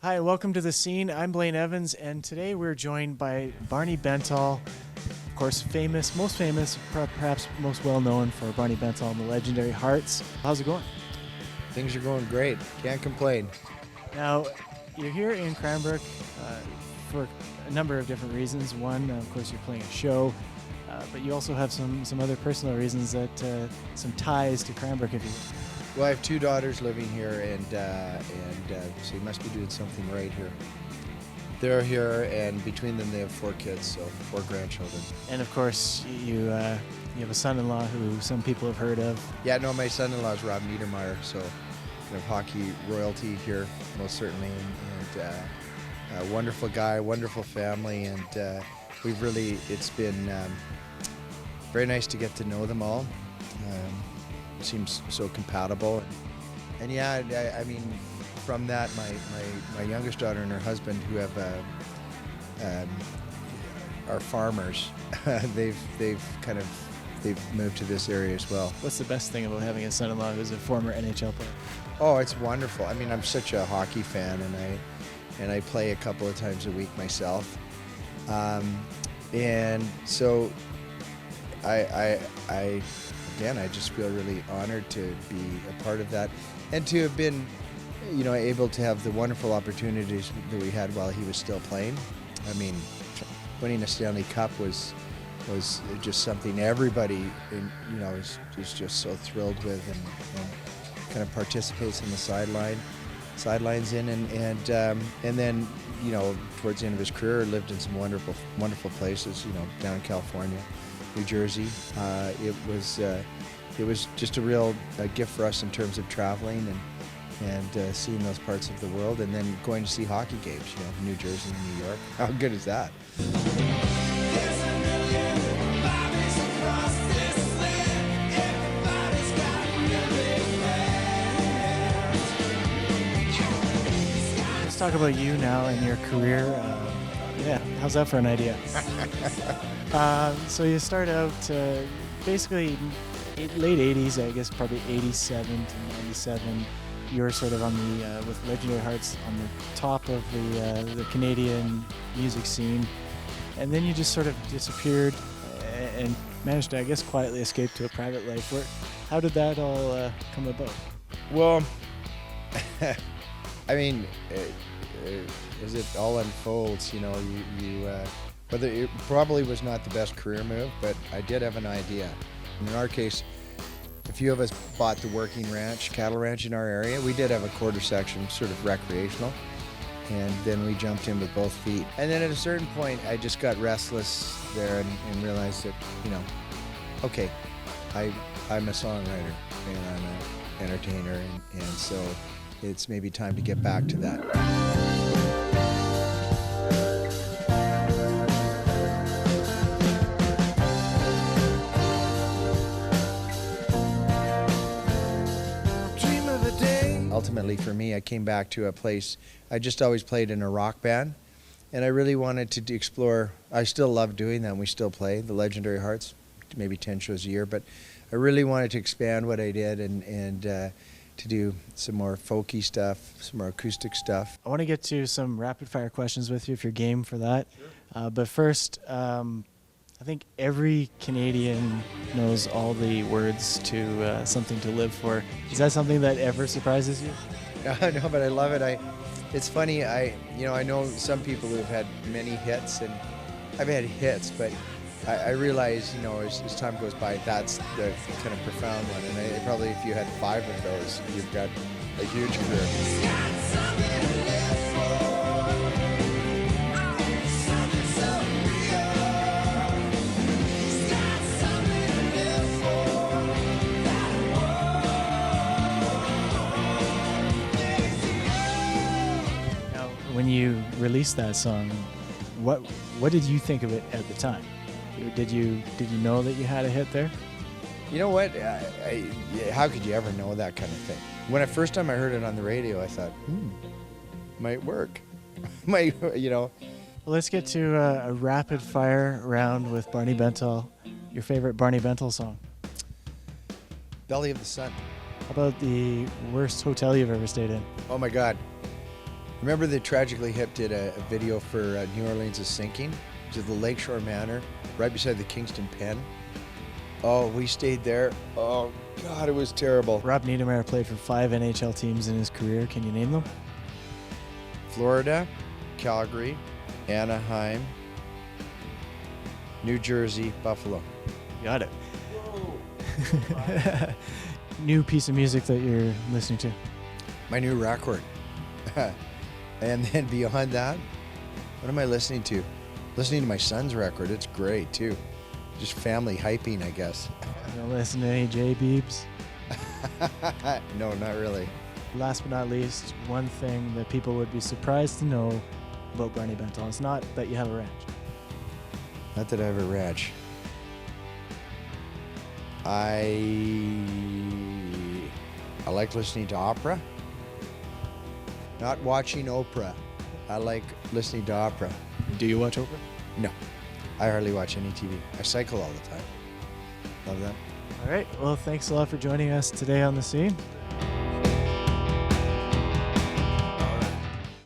Hi, welcome to The Scene. I'm Blaine Evans, and today we're joined by Barney Bentall, of course, most famous, perhaps most well known for Barney Bentall and the legendary Hearts. How's it going? Things are going great. Can't complain. Now, you're here in Cranbrook for a number of different reasons. One, of course, you're playing a show, but you also have some other personal reasons that some ties to Cranbrook, if you will. Well, I have two daughters living here, and so you must be doing something right here. They're here, and between them they have 4 kids, so 4 grandchildren. And of course, you have a son-in-law who some people have heard of. Yeah, no, my son-in-law is Rob Niedermeyer, so kind of hockey royalty here, most certainly, and a wonderful guy, wonderful family, and it's been very nice to get to know them all. Seems so compatible, and yeah, I mean, from that, my youngest daughter and her husband, who have are farmers, they've moved to this area as well. What's the best thing about having a son-in-law who's a former NHL player? Oh, it's wonderful. I mean, I'm such a hockey fan, and I play a couple of times a week myself, and so I just feel really honored to be a part of that, and to have been, able to have the wonderful opportunities that we had while he was still playing. I mean, winning a Stanley Cup was just something everybody, is just so thrilled with, and kind of participates in the sidelines in, and then, towards the end of his career, lived in some wonderful places, down in California, New Jersey. It was just a real gift for us in terms of traveling and seeing those parts of the world, and then going to see hockey games, New Jersey and New York. How good is that? Let's talk about you now and your career. How's that for an idea? So you start out basically late 80s, I guess probably 87 to 97. You're sort of on the with Legendary Hearts on the top of the Canadian music scene, and then you just sort of disappeared and managed to, I guess, quietly escape to a private life. How did that all come about? Well, I mean, as it all unfolds, whether it probably was not the best career move, but I did have an idea. In our case, a few of us bought the working cattle ranch in our area. We did have a quarter section, sort of recreational, and then we jumped in with both feet. And then at a certain point, I just got restless there and realized that, okay, I'm a songwriter and I'm an entertainer, and so it's maybe time to get back to that. Ultimately, for me, I came back to a place. I just always played in a rock band, and I really wanted to explore. I still love doing that, and we still play the Legendary Hearts, maybe 10 shows a year, but I really wanted to expand what I did and to do some more folky stuff, some more acoustic stuff. I want to get to some rapid-fire questions with you if you're game for that. Sure. But first, I think every Canadian knows all the words to Something to Live For. Is that something that ever surprises you? No, but I love it. It's funny, I know some people who have had many hits, and I've had hits, but I realize, as time goes by, that's the kind of profound one. And probably if you had 5 of those, you've got a huge career. When you released that song, what did you think of it at the time? Did you know that you had a hit there? You know what? How could you ever know that kind of thing? When the first time I heard it on the radio, I thought, might work. Well, let's get to a rapid fire round with Barney Bentall. Your favorite Barney Bentall song? Belly of the Sun. How about the worst hotel you've ever stayed in? Oh my God. Remember the Tragically Hip did a video for New Orleans is sinking to the Lakeshore Manor, right beside the Kingston Pen. Oh, we stayed there. Oh, God, it was terrible. Rob Niedermayer played for 5 NHL teams in his career. Can you name them? Florida, Calgary, Anaheim, New Jersey, Buffalo. Got it. New piece of music that you're listening to? My new record. And then beyond that, what am I listening to? Listening to my son's record. It's great, too. Just family hyping, I guess. You don't listen to any J-Beeps? No, not really. Last but not least, one thing that people would be surprised to know about Barney Bentall. It's not that you have a ranch. Not that I have a ranch. I like listening to opera. Not watching Oprah. I like listening to opera. Do you watch Oprah? No, I hardly watch any TV. I cycle all the time. Love that. All right. Well, thanks a lot for joining us today on The Scene.